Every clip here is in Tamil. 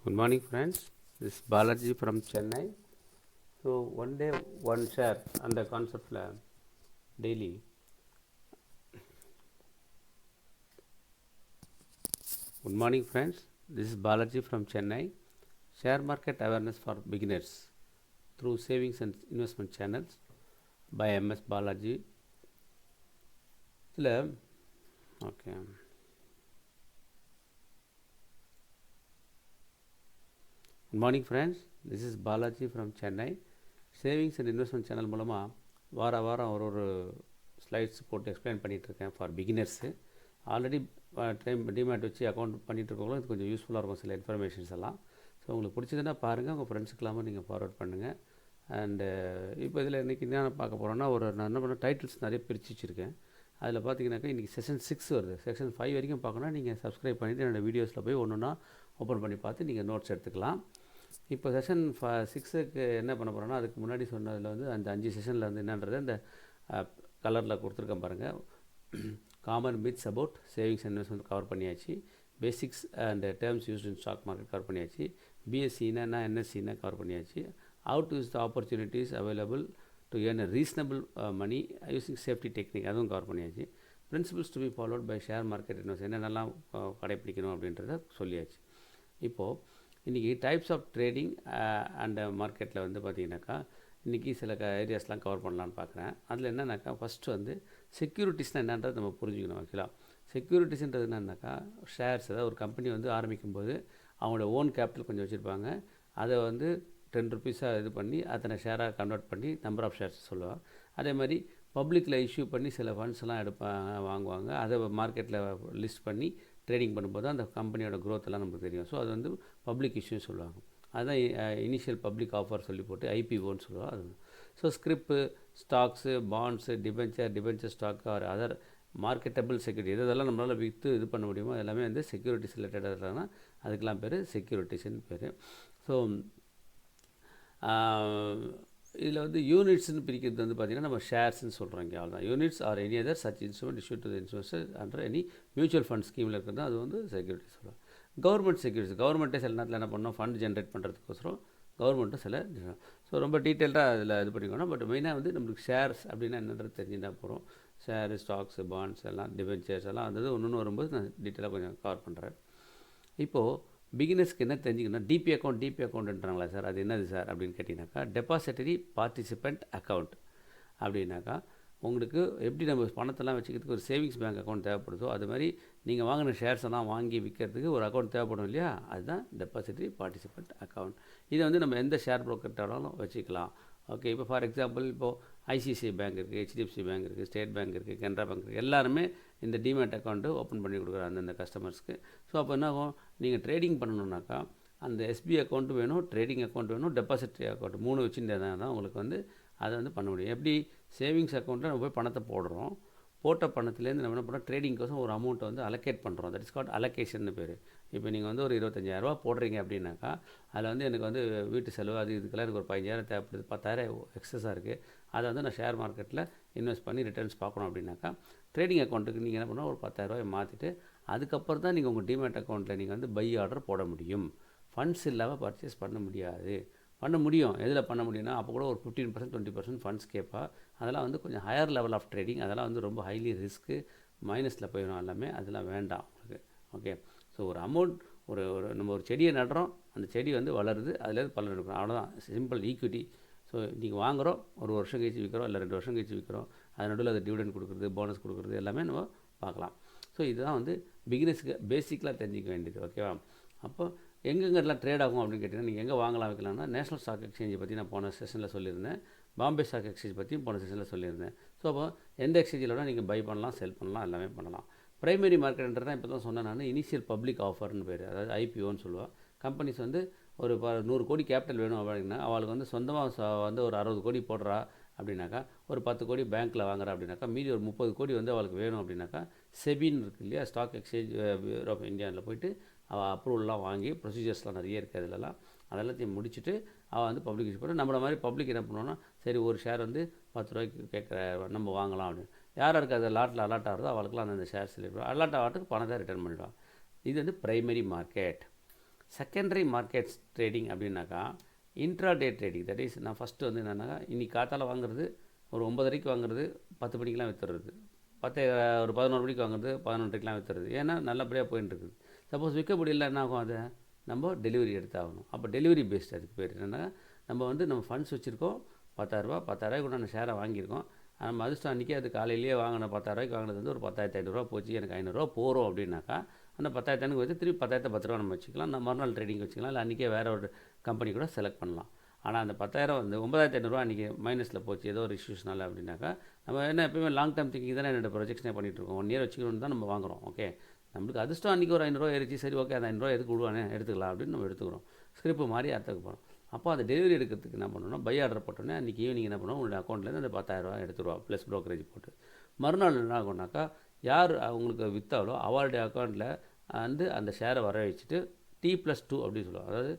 Good morning, friends. This is Balaji from Chennai. So, one day, one share on the concept lab daily. Good morning, friends. This is Balaji from Chennai. Share market awareness for beginners through savings and investment channels by M.S.Balajee. Okay. Good morning, friends. This is Balaji from Chennai. Savings and investment channel மூலமாக வாரம் ஒரு ஸ்லைட்ஸ் போட்டு எக்ஸ்பிளைன் பண்ணிகிட்ருக்கேன் ஃபார் பிகினர்ஸு. ஆல்ரெடி டிமேட் வச்சு அக்கௌண்ட் பண்ணிகிட்ருக்கவங்களும் இது கொஞ்சம் யூஸ்ஃபுல்லாக இருக்கும் சில இன்ஃபர்மேஷன்ஸ் எல்லாம். ஸோ உங்களுக்கு பிடிச்சதுன்னா பாருங்கள், உங்கள் ஃப்ரெண்ட்ஸுக்கெல்லாமல் நீங்கள் ஃபார்வர்ட் பண்ணுங்கள். அண்டு இப்போ இதில் இன்றைக்கி என்ன பார்க்க போகிறோன்னா, நான் என்ன பண்ண டைட்டில்ஸ் நிறைய பிரித்து வச்சுருக்கேன். அதில் பார்த்தீங்கன்னாக்கா இன்றைக்கி செஷன் 6 வருது. செஷன் 5 வரைக்கும் பார்க்கணுன்னா நீங்கள் சப்ஸ்கிரைப் பண்ணிவிட்டு என்னோடய வீடியோஸில் போய் ஒன்றுனா ஓப்பன் பண்ணி பார்த்து நீங்கள் நோட்ஸ் எடுத்துக்கலாம். இப்போ செஷன் 6க்கு என்ன பண்ண போகிறோன்னா, அதுக்கு முன்னாடி சொன்னதில் வந்து அந்த 5 செஷனில் வந்து என்னன்றது அந்த கலரில் கொடுத்துருக்கேன் பாருங்கள். Common myths about savings and investment cover பண்ணியாச்சு. Basics and terms used in stock market cover பண்ணியாச்சு. பிஎஸ்சின்னா என்எஸ்சின்னா கவர் பண்ணியாச்சு. How to use the opportunities available to earn reasonable money using safety technique அதுவும் கவர் பண்ணியாச்சு. Principles to be followed by share market invest என்னென்னலாம் கடைப்பிடிக்கணும் அப்படின்றத சொல்லியாச்சு. இப்போது இன்றைக்கி டைப்ஸ் ஆஃப் ட்ரேடிங் அண்ட் மார்க்கெட்டில் வந்து பார்த்திங்கனாக்கா இன்றைக்கி சில ஏரியாஸ்லாம் கவர் பண்ணலான்னு பார்க்குறேன். அதில் என்னன்னாக்கா ஃபஸ்ட்டு வந்து செக்யூரிட்டிஸ்னால் என்னன்றது நம்ம புரிஞ்சுக்கணும். ஆக்சுவலாக செக்யூரிட்டிஸ்ன்றது என்னன்னாக்கா ஷேர்ஸ், அதாவது ஒரு கம்பெனி வந்து ஆரம்பிக்கும்போது அவங்களோட ஓன் கேபிட்டல் கொஞ்சம் வச்சுருப்பாங்க. அதை வந்து 10 ருபீஸாக இது பண்ணி அத்தனை ஷேராக கன்வெர்ட் பண்ணி நம்பர் ஆஃப் ஷேர்ஸ் சொல்லுவாங்க. அதே மாதிரி பப்ளிக்கில் இஷ்யூ பண்ணி சில ஃபண்ட்ஸ்லாம் வாங்குவாங்க. அதை மார்க்கெட்டில் லிஸ்ட் பண்ணி ட்ரேடிங் பண்ணும்போது அந்த கம்பெனியோட க்ரோத் எல்லாம் நமக்கு தெரியும். ஸோ அது வந்து பப்ளிக் இஷ்யூன்னு சொல்லுவாங்க. அதுதான் இனிஷியல் பப்ளிக் ஆஃபர் சொல்லி போட்டு ஐபிஓன்னு சொல்லுவாங்க. அது so scrip, stocks, bonds, debenture stock or other marketable security இதெல்லாம் நம்மளால் விற்று இது பண்ண முடியுமோ எல்லாமே வந்து செக்யூரிட்டிஸ் ரிலேட்டடாக இருக்காங்கன்னா அதுக்கெலாம் பேர் செக்யூரிட்டிஸ்ன்னு பேர். ஸோ இதில் வந்து யூனிட்ஸ்னு பிரிக்கிறது வந்து பார்த்திங்கன்னா நம்ம ஷேர்ஸ்ன்னு சொல்கிறோம். இங்கே அவ்வளோதான். Units or any other such instrument issue to the investor under any mutual fund ஸ்கீமில் இருக்கிறது அது வந்து செக்யூரிட்டிஸ் சொல்லுவாங்க. கவர்மெண்ட் செக்யூரிட்டிஸ், கவர்மெண்ட்டே சில நேரத்தில் என்ன பண்ணோம், ஃபண்ட் ஜென்ரேட் பண்ணுறதுக்கோசரம் கவர்மெண்ட்டும் சில. ஸோ ரொம்ப டீட்டெயில்டாக அதில் இது பண்ணிக்கணும். பட் மெயினாக வந்து நம்மளுக்கு ஷேர்ஸ் அப்படின்னா என்னன்றது தெரிஞ்சுட்டா போகிறோம். ஷேரு, ஸ்டாக்ஸு, பாண்ட்ஸ் எல்லாம், டிபென்ச்சர்ஸ் எல்லாம் வந்து ஒன்று வரும்போது நான் டீட்டெயிலாக கொஞ்சம் கவர் பண்ணுறேன். இப்போது பிகினர்ஸ்க்கு என்ன தெரிஞ்சுக்கணும், டிபி அக்கௌண்ட்ன்றாங்களா சார், அது என்னது சார் அப்படின்னு கேட்டிங்கனாக்கா, டெபாசிட்டரி பார்ட்டிசிபெண்ட் அக்கௌண்ட் அப்படின்னாக்கா உங்களுக்கு எப்படி நம்ம பணத்தெல்லாம் வச்சுக்கிறதுக்கு ஒரு சேவிங்ஸ் பேங்க் அக்கௌண்ட் தேவைப்படுதோ அது மாதிரி நீங்கள் வாங்கின ஷேர்ஸ் எல்லாம் வாங்கி விற்கிறதுக்கு ஒரு அக்கௌண்ட் தேவைப்படும் இல்லையா, அதுதான் டெபாசிட்டரி பார்ட்டிசிபெண்ட் அக்கௌண்ட். இதை வந்து நம்ம எந்த ஷேர் ப்ரோக்கர்ட்டாலும் வச்சுக்கலாம். ஓகே, இப்போ ஃபார் எக்ஸாம்பிள் இப்போது ஐசிஐசிஐ பேங்க் இருக்குது, ஹெச்டிஎஃப்சி பேங்க் இருக்குது, ஸ்டேட் பேங்க் இருக்குது, கனரா பேங்க் இருக்குது. எல்லாருமே இந்த டிமேட் அக்கௌண்ட்டு ஓப்பன் பண்ணி கொடுக்குறாங்க அந்தந்த கஸ்டமர்ஸ்க்கு. ஸோ அப்போ என்ன ஆகும், நீங்கள் ட்ரேடிங் பண்ணணுன்னாக்கா அந்த எஸ்பிஐ அக்கௌண்ட்டு வேணும், ட்ரேடிங் அக்கௌண்ட் வேணும், டெபாசிட்டரி அக்கௌண்ட் 3 வச்சுருந்தா தான் உங்களுக்கு வந்து அதை வந்து பண்ண முடியும். எப்படி சேவிங்ஸ் அக்கௌண்ட்டில் நம்ம போய் பணத்தை போடுறோம், போட்ட பணத்துலேருந்து நம்ம என்ன பண்ணுறோம், ட்ரேடிங்க்கோசம் ஒரு அமௌண்ட்டை வந்து அலோகேட் பண்ணுறோம். தட் இஸ் கால்ட் அலோகேஷன் பேர். இப்போ நீங்கள் வந்து ஒரு 25,000 போடுறீங்க அப்படின்னாக்கா அதில் வந்து எனக்கு வந்து வீட்டு செலவு அது இதுக்கெல்லாம் எனக்கு ஒரு 15,000 தேவைப்படுது, 10,000 எக்ஸஸாக இருக்குது. அதை வந்து நான் ஷேர் மார்க்கெட்டில் இன்வெஸ்ட் பண்ணி ரிட்டர்ன்ஸ் பார்க்கணும் அப்படின்னாக்கா ட்ரேடிங் அக்கௌண்ட்டுக்கு நீங்கள் என்ன பண்ணால் ஒரு 10,000 மாற்றிட்டு அதுக்கப்புறம் தான் நீங்கள் உங்கள் டிமேட் அக்கௌண்ட்டில் நீங்கள் வந்து பை ஆர்டர் போட முடியும். ஃபண்ட்ஸ் இல்லாமல் பர்ச்சேஸ் பண்ண முடியாது. பண்ண முடியும், எதில் பண்ண முடியும்னா அப்போ கூட ஒரு 15% 20% ஃபண்ட்ஸ் கேட்பா. அதெல்லாம் வந்து கொஞ்சம் ஹையர் லெவல் ஆஃப் ட்ரேடிங், அதெல்லாம் வந்து ரொம்ப ஹைலி ரிஸ்க்கு, மைனஸில் போயிடும் எல்லாமே, அதெல்லாம் வேண்டாம் உங்களுக்கு. ஓகே, ஸோ ஒரு அமௌண்ட் ஒரு நம்ம ஒரு செடியை நடுறோம், அந்த செடி வந்து வளருது, அதுலேருந்து பலன் எடுக்கணும், அவ்வளோதான். Simple equity. ஸோ நீங்கள் வாங்குகிறோம், ஒரு வருஷம் கழிச்சு விற்கிறோம், இல்லை 2 வருஷம் கழிச்சு விற்கிறோம், அது நடுவில் அது டிவிடெண்ட் கொடுக்குறது, போனஸ் கொடுக்குறது எல்லாமே நம்ம பார்க்கலாம். ஸோ இதுதான் வந்து பிகினர்ஸுக்கு பேசிக்கலாக தெரிஞ்சிக்க வேண்டியது. ஓகேவா? அப்போ எங்கெங்கெல்லாம் ட்ரேட் ஆகும் அப்படின்னு கேட்டிங்கன்னா, நீங்கள் எங்கே வாங்கலாம் வைக்கலாம்னா, நேஷனல் ஸ்டாக் எக்ஸ்சேஞ்சை பற்றி நான் போன செஷனில் சொல்லியிருந்தேன், பாம்பே ஸ்டாக் எக்ஸ்சேஞ்ச் பற்றியும் போன செஷனில் சொல்லியிருந்தேன். ஸோ அப்போ எந்த எக்ஸ்சேஞ்சில் வேணால் நீங்கள் பை பண்ணலாம், செல் பண்ணலாம், எல்லாமே பண்ணலாம். ப்ரைமரி மார்க்கெட்ன்றது தான் இப்போ தான் சொன்னேன் நான், இனிஷியல் பப்ளிக் ஆஃபர்னு பேர், அதாவது ஐபிஓன்னு சொல்லுவாள். கம்பெனிஸ் வந்து ஒரு 100 கோடி கேபிட்டல் வேணும் அப்படின்னா அவளுக்கு வந்து சொந்தமாக வந்து ஒரு 60 கோடி போடுறா அப்படின்னாக்கா, ஒரு 10 கோடி பேங்க்கில் வாங்குறா அப்படின்னாக்கா, மீதி ஒரு 30 கோடி வந்து அவளுக்கு வேணும் அப்படின்னாக்கா, செபின்னு இருக்குது இல்லையா, ஸ்டாக் எக்ஸ்சேஞ்ச் பியூரோ ஆஃப் இந்தியாவில் போயிட்டு அவள் அப்ரூவல்லாம் வாங்கி ப்ரொசீஜர்ஸ்லாம் நிறைய இருக்குது அதிலலாம், அதெல்லாத்தையும் முடிச்சுட்டு அவள் வந்து பப்ளிக் யூஸ் பண்ண. நம்மள மாதிரி பப்ளிக் என்ன பண்ணுவோன்னா, சரி ஒரு ஷேர் வந்து 10 ரூபாய்க்கு கேட்குற நம்ம வாங்கலாம் அப்படின்னு யாருக்கு அது லாட்டில் அலாட் ஆகிறதோ அவளுக்குலாம் அந்த ஷேர் சொல்லிடுவோம். அலாட் ஆகிறதுக்கு பணத்தை ரிட்டர்ன் பண்ணிவிடுவான். இது வந்து primary market. Secondary markets trading அப்படின்னாக்கா இன்ட்ராடே ட்ரேடிங். தட் இஸ் நான் ஃபஸ்ட்டு வந்து என்னென்னா இன்றைக்கி காத்தால் வாங்குறது ஒரு 9:30 வாங்குறது 10 மணிக்கெலாம் விற்றுறது, ஒரு 11 மணிக்கு வாங்குறது 11:30 விற்றுறது. ஏன்னா நல்லபடியாக போயின்னு இருக்குது. சப்போஸ் விற்க முடியல என்ன ஆகும், அதை நம்ம டெலிவரி எடுத்தாகணும். அப்போ டெலிவரி பேஸ்ட். அதுக்கு பேர் என்னென்னா நம்ம வந்து நம்ம ஃபண்ட்ஸ் வச்சுருக்கோம், 10,000 கூட அந்த ஷேரை வாங்கியிருக்கோம். நம்ம அதிர்ஷ்டம் அன்றைக்கி அது காலையிலேயே வாங்கின 10,000 வாங்கினது வந்து ஒரு 10,500 போச்சு, எனக்கு 500 போகிறோம் அப்படின்னாக்கா அந்த 10,000 வச்சு திருப்பி 10,000 நம்ம வச்சுக்கலாம். நம்ம மறுநாள் ட்ரேடிங் வச்சுக்கலாம், இல்லை அன்றைக்கே வேறு ஒரு கம்பெனி கூட செலக்ட் பண்ணலாம். ஆனால் அந்த 10,000 வந்து 9,500 அன்றைக்கி மைனஸில் போச்சு ஏதோ ஒரு இஷ்யூஸ்னால அப்படின்னாக்கா நம்ம என்ன எப்பயுமே லாங் டேர்ம் திங்கிங் தானே என்னோட ப்ரொஜெக்ஷனே பண்ணிகிட்ருக்கோம். 1 இயர் வச்சுக்கணும்னு தான் நம்ம வாங்குகிறோம். ஓகே, நம்மளுக்கு அதிர்ஷ்டம் அன்றைக்கி ஒரு 500 ஏறிச்சு, சரி ஓகே அந்த 500 எதுக்கு விடுவானே எடுத்துக்கலாம் அப்படின்னு நம்ம எடுத்துக்கிறோம். ஸ்கிரிப்பு மாதிரி அர்த்தக்கு போகிறோம். அப்போ அதை டெலிவரி எடுக்கிறதுக்கு என்ன பண்ணணும்னா பை ஆர்டர் போட்டோன்னே அன்றைக்கி ஈவினிங் என்ன பண்ணுவோம், உங்களுடைய அக்கௌண்ட்லேருந்து அந்த 10,000 எடுத்துருவா ப்ளஸ் ப்ரோக்கரேஜ் போட்டு. மறுநாள் என்ன ஆகும்னாக்கா யார் அவங்களுக்கு விற்றாலோ அவளுடைய அக்கௌண்ட்டில் வந்து அந்த ஷேரை வர வச்சுட்டு T+2 அப்படின்னு சொல்லுவாங்க. அதாவது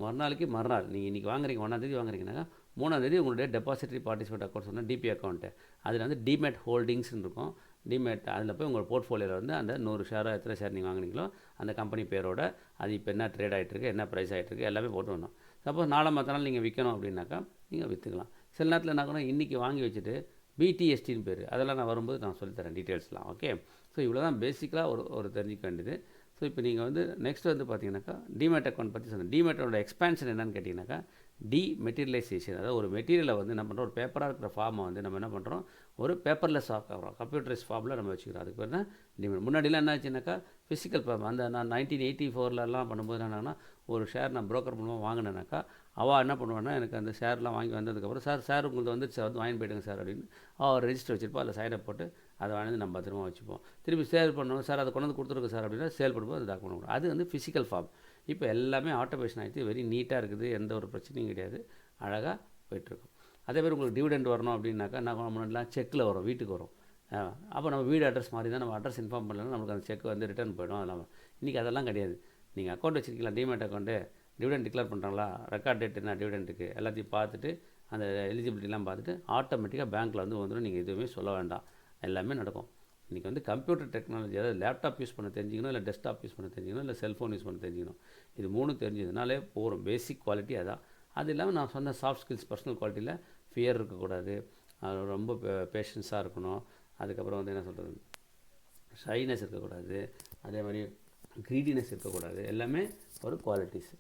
மறுநாள் நீங்கள் இன்றைக்கி வாங்குறீங்க 1ஆம் தேதி வாங்குறீங்கன்னாக்கா 3ஆம் தேதி உங்களுடைய டெபாசிட்டரி பார்ட்டிசிபேட் அக்கௌண்ட் சொன்னால் டிபி அக்கௌண்ட்டு, அதில் வந்து டிமேட் ஹோல்டிங்ஸ்னு இருக்கும். டிமேட் அதில் போய் உங்கள் போர்ட்ஃபோலியோவில் வந்து அந்த 100 ஷேரோ எத்தனை ஷேர் நீங்கள் வாங்குனீங்களோ அந்த கம்பெனி பேரோட அது இப்போ என்ன ட்ரேட் ஆகிட்டுருக்கு, என்ன ப்ரைஸ் ஆகிட்டுருக்கு எல்லாமே போட்டு வரணும். சப்போஸ் நாளை மற்ற நாள் நீங்கள் விற்கணும் அப்படின்னாக்கா நீங்கள் விற்றுக்கலாம். சில நேரத்தில் என்ன ஆகணும், இன்றைக்கி வாங்கி வச்சுட்டு BTSTன்னு பேர், அதெல்லாம் நான் வரும்போது நான் சொல்லித்தரேன் டீட்டெயில்ஸ்லாம். ஓகே, ஸோ இவ்வளோ தான் பேசிக்கலாக ஒரு தெரிஞ்சிக்க வேண்டியது. ஸோ இப்போ நீங்கள் வந்து நெக்ஸ்ட் வந்து பார்த்தீங்கன்னாக்கா டிமேட் அக்கௌண்ட் பற்றி சொன்னேன். டிமேட்டோட எக்ஸ்பேன்ஷன் என்னன்னு கேட்டிங்கனாக்கா டிமெட்டீரியலைசேஷன். அதாவது ஒரு மெட்டீரியலை வந்து என்ன பண்ணுறோம், ஒரு பேப்பராக இருக்கிற ஃபார்மை வந்து நம்ம என்ன பண்ணுறோம், ஒரு பேப்பர்லெஸ் ஆக்கிறோம், கம்ப்யூட்டரைஸ் ஃபார்மில் நம்ம வச்சுக்கிறோம். அதுக்கு பேர் தான் டிமேட். முன்னாடிலாம் என்ன ஆச்சுனாக்கா ஃபிசிக்கல் ஃபார்ம். அந்த நான் 1984லலாம் பண்ணும்போது என்னன்னா ஒரு ஷேர் நான் ப்ரோக்கர் மூலமாக வாங்கினேனாக்கா அவள் என்ன பண்ணுவான்னா எனக்கு அந்த ஷேர்லாம் வாங்கி வந்ததுக்கப்புறம் சார் உங்களுக்கு வந்து சார் வந்து வாங்கி போயிடுங்க சார் அப்படின்னு அவள் ரெஜிஸ்டர் வச்சுருப்போம். அதில் சைனப் போட்டு அதை வாங்கி நம்ம பத்திரமா வச்சுப்போம். திருப்பி சேல் பண்ணணும் சார், அதை கொண்டு வந்து கொடுத்துருக்கு சார் அப்படின்னா சேல் பண்ணும்போது அது டாக்குமெண்ட் கொடுக்கும். அது வந்து ஃபிசிக்கல் ஃபார்ம். இப்போ எல்லாமே ஆட்டோமேஷன் ஆகிடுச்சு, வெரி நீட்டாக இருக்குது, எந்த ஒரு பிரச்சனையும் கிடையாது, அழகாக போய்ட்டுருக்கும். அதேமாதிரி உங்களுக்கு டிவிடெண்ட் வரணும் அப்படின்னாக்கா நான் முன்னாடிலாம் செக்கில் வரும், வீட்டுக்கு வரும். அப்போ நம்ம வீடு அட்ரஸ் மாதிரி தான், நம்ம அட்ரஸ் இன்ஃபார்ம் பண்ணலன்னா நமக்கு அந்த செக் வந்து ரிட்டர்ன் போய்டும். அதெல்லாம் இன்றைக்கி அதெல்லாம் கிடையாது. நீங்கள் அக்கௌண்ட் வச்சுருக்கீங்களா, டிமேட் அக்கௌண்ட்டு, டிவிடெண்ட் டிக்ளேர் பண்ணுறாங்களா, ரெக்கார்ட் டேட் என்ன டிவிடெண்ட்டுக்கு எல்லாத்தையும் பார்த்துட்டு அந்த எலிஜிபிலிட்டிலாம் பார்த்துட்டு ஆட்டோமேட்டிக்காக பேங்க்கில் வந்து வந்துடும். நீங்கள் எதுவுமே சொல்ல வேண்டாம், எல்லாமே நடக்கும். இன்றைக்கி வந்து கம்ப்யூட்டர் டெக்னாலஜி, அதாவது லேப்டாப் யூஸ் பண்ண தெரிஞ்சிக்கணும், இல்லை டெஸ்க்டாப் யூஸ் பண்ண தெரிஞ்சிக்கணும், இல்லை செல்ஃபோன் யூஸ் பண்ண தெரிஞ்சிக்கணும். இது 3 தெரிஞ்சதுனாலே போகிறோம். பேசிக் குவாலிட்டி அதான். அது இல்லாமல் நான் சொன்ன சாஃப்ட் ஸ்கில்ஸ், பர்சனல் குவாலிட்டியில் ஃபியர் இருக்கக்கூடாது, ரொம்ப பேஷன்ஸாக இருக்கணும். அதுக்கப்புறம் வந்து என்ன சொல்கிறது, ஷைனஸ் இருக்கக்கூடாது, அதே மாதிரி க்ரீடினஸ் இருக்கக்கூடாது. எல்லாமே ஒரு qualities.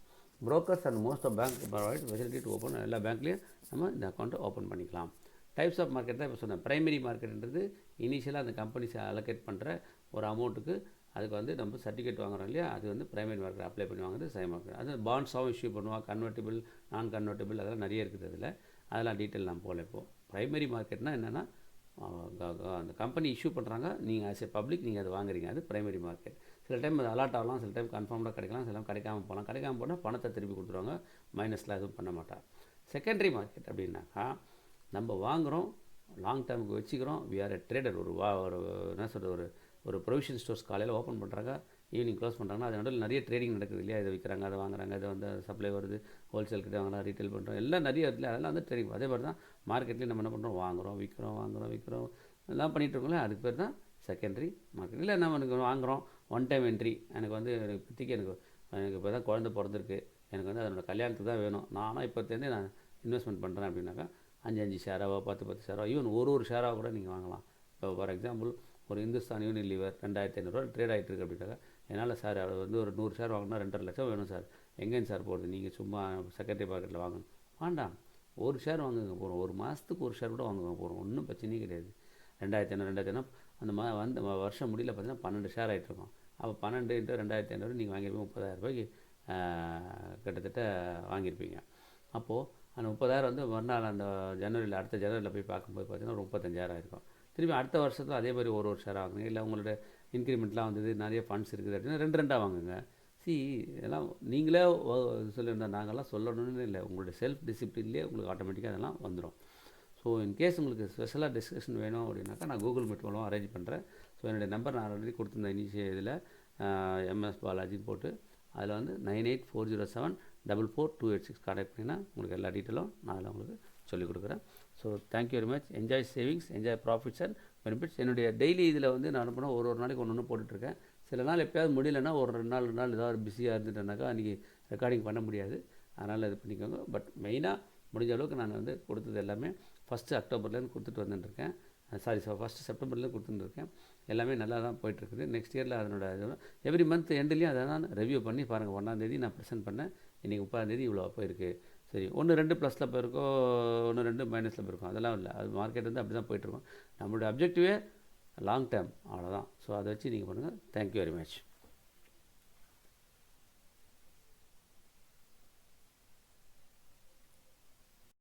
Brokers and most of bank provide facility to open. எல்லா பேங்க்லேயும் நம்ம இந்த அக்கௌண்ட்டை ஓப்பன் பண்ணிக்கலாம். டைப்ஸ் ஆஃப் மார்க்கெட் தான் இப்போ சொன்னேன். ப்ரைமரி மார்க்கெட்ன்றது இனிஷியலாக அந்த கம்பெனிஸ் அலோகேட் பண்ணுற ஒரு அமௌண்ட்டுக்கு அதுக்கு வந்து நம்ம சர்டிஃபிகேட் வாங்குறோம் இல்லையா, அது வந்து ப்ரைமரி மார்க்கெட் அப்ளை பண்ணி வாங்குறது சேம் மார்க்கெட். அது பாண்ட்ஸாகவும் இஷ்யூ பண்ணுவாங்க, கன்வெர்ட்டிபிள், நான் கன்வெர்ட்டிபிள், அதெல்லாம் நிறைய இருக்குது. அதெல்லாம் டீட்டெயில் நான் போகல. இப்போது ப்ரைமரி மார்க்கெட்னால் என்னென்னா அந்த கம்பெனி இஷ்யூ பண்ணுறாங்க, நீங்கள் ஆஸ் ஏ பப்ளிக் நீங்கள் அதை வாங்குறீங்க, அது ப்ரைமரி மார்க்கெட். சில டைம் அது அலாட் ஆகலாம், சில டைம் கன்ஃபார்ம்டாக கிடைக்கலாம், சில டைம் கிடைக்காமல் போகலாம். கிடைக்காமல் போனால் பணத்தை திருப்பி கொடுத்துருவாங்க, மைனஸ்லாம் எதுவும் பண்ண மாட்டாங்க. செகண்டரி மார்க்கெட் அப்படின்னாக்கா நம்ம வாங்குகிறோம், லாங் டேர்முக்கு வச்சுக்கிறோம், வி ஆர் எ ட்ரேடர். ஒரு என்ன சொல்கிறது, ஒரு ப்ரொவிஷன் ஸ்டோர்ஸ் காலையில் ஓப்பன் பண்ணுறாங்க, ஈவினிங் க்ளோஸ் பண்ணுறாங்கன்னா அது நடுவில் நிறைய ட்ரேடிங் நடக்குது இல்லையா, இதை விற்கிறாங்க, அதை வாங்குறாங்க, அதை வந்து சப்ளை வருது, ஹோல்சேல் கிட்ட வாங்குறாங்க, ரீட்டைல் பண்ணுறோம், எல்லாம் நிறைய இடத்துல அதெல்லாம் வந்து ட்ரேடிங். அதே மாதிரி தான் மார்க்கெட்லேயும் நம்ம என்ன பண்ணுறோம், வாங்குகிறோம் விற்கிறோம் எல்லாம் பண்ணிகிட்டு இருக்கோங்களே, அதுக்கு பேர் தான் செகண்டரி மார்க்கெட். இல்லை நம்ம எனக்கு வாங்குகிறோம், ஒன் டைம் என்ட்ரி, எனக்கு வந்து இப்போதைக்கு எனக்கு இப்போ தான் குழந்தை பிறந்திருக்கு, எனக்கு வந்து அதனோட கல்யாணத்துக்கு தான் வேணும், நானும் இப்போத்தேருந்தே நான் இன்வெஸ்ட்மெண்ட் பண்ணுறேன் அப்படின்னாக்கா 5 ஷேராவோ 10 ஷேராவோ ஈவன் ஒரு ஷேராக கூட நீங்கள் வாங்கலாம். இப்போ ஃபார் எக்ஸாம்பிள் ஒரு இந்துஸ்தான் யூனிலீவர் 2,500 ட்ரேட் ஆகிட்டு இருக்கு அப்படின்னாக்கா என்னால் சார் அவர் வந்து ஒரு 100 ஷேர் வாங்கினா 2.5 லட்சம் வேணும் சார், எங்கேன்னு சார் போகிறது, நீங்கள் சும்மா செகண்டரி மார்க்கெட்டில் வாங்கணும் வேண்டாம், ஒரு ஷேர் வாங்குங்க போகிறோம், ஒரு மாதத்துக்கு ஒரு ஷேர் கூட வாங்குங்க போகிறோம், ஒன்றும் பிரச்சனையே கிடையாது. 2,500 அந்த வருஷம் முடியல பார்த்தீங்கன்னா 12 ஷேர் ஆகிட்ருக்கோம். அப்போ 12 × 2,500 நீங்கள் வாங்கியிருப்பீங்க, 30,000 கிட்டத்தட்ட வாங்கியிருப்பீங்க. அப்போது அந்த 30,000 வந்து மறுநாள் அந்த அடுத்த ஜனவரியில் போய் பார்க்கும்போது பார்த்தீங்கன்னா 35,000 இருக்கும். திரும்பி அடுத்த வருஷத்தில் அதே மாதிரி ஒரு ஷேர் வாங்குங்க. இல்லை உங்களோட இன்க்ரிமெண்ட்லாம் வந்தது, நிறைய ஃபண்ட்ஸ் இருக்குது அப்படின்னா 2 வாங்குங்க. இதெல்லாம் நீங்களே சொல்லியிருந்தா நாங்கள்லாம் சொல்லணும்னு இல்லை, உங்களுடைய செல்ஃப் டிசிப்ளின்லேயே உங்களுக்கு ஆட்டோமேட்டிக்காக அதெல்லாம் வந்துடும். ஸோ இன்கேஸ் உங்களுக்கு ஸ்பெஷலாக டிஸ்கஷன் வேணும் அப்படின்னாக்கா நான் கூகுள் மீட் மூலம் அரேஞ்ச் பண்ணுறேன். ஸோ என்னுடைய நம்பர் நான் ஆல்ரெடி கொடுத்துருந்தேன் இதில் M.S.Balajee போட்டு அதில் வந்து 9840744286 கான்டாக்ட் பண்ணிங்கன்னா உங்களுக்கு எல்லா டீட்டெயிலும் நான் அதில் உங்களுக்கு சொல்லிக் கொடுக்குறேன். So thank you very much. Enjoy savings, enjoy profits and benefits. என்னுடைய டெய்லி இதில் வந்து நான் அனுப்பினா ஒரு நாளைக்கு ஒன்று போட்டுட்ருக்கேன். சில நாள் எப்போயாவது முடியலன்னா ஒரு 2 நாள் ஏதாவது பிஸியாக இருந்துட்டேனாக்கா அன்றைக்கி ரெக்கார்டிங் பண்ண முடியாது. அதனால் இது பண்ணிக்கோங்க. பட் மெயினாக முடிஞ்ச அளவுக்கு நான் வந்து கொடுத்தது எல்லாமே 1 அக்டோபர்லேருந்து கொடுத்துட்டு வந்துட்டுருக்கேன். சாரி 1 செப்டம்பர்லேருந்து கொடுத்துட்டுருக்கேன். எல்லாமே நல்லா தான் போயிட்டுருக்குது. நெக்ஸ்ட் இயரில் அதனோட எவ்ரி மந்த் எண்ட்லேயும் அதை நான் ரிவ்யூ பண்ணி பாருங்கள். 1ஆம் நான் ப்ரெசென்ட் பண்ணேன். இன்றைக்கி 30ஆம் இவ்வளோ போயிருக்கு. சரி 1, 2 ப்ளஸில் போயிருக்கோம், 1, 2 மைனஸில் போயிருக்கோம். அதெல்லாம் இல்லை. அது மார்க்கெட் வந்து அப்படி தான் போயிட்டுருக்கோம். நம்மளுடைய அப்ஜெக்டிவே லாங் டேர்ம், அவ்வளோதான். ஸோ அதை வச்சு நீங்கள் பண்ணுங்கள். Thank you very much.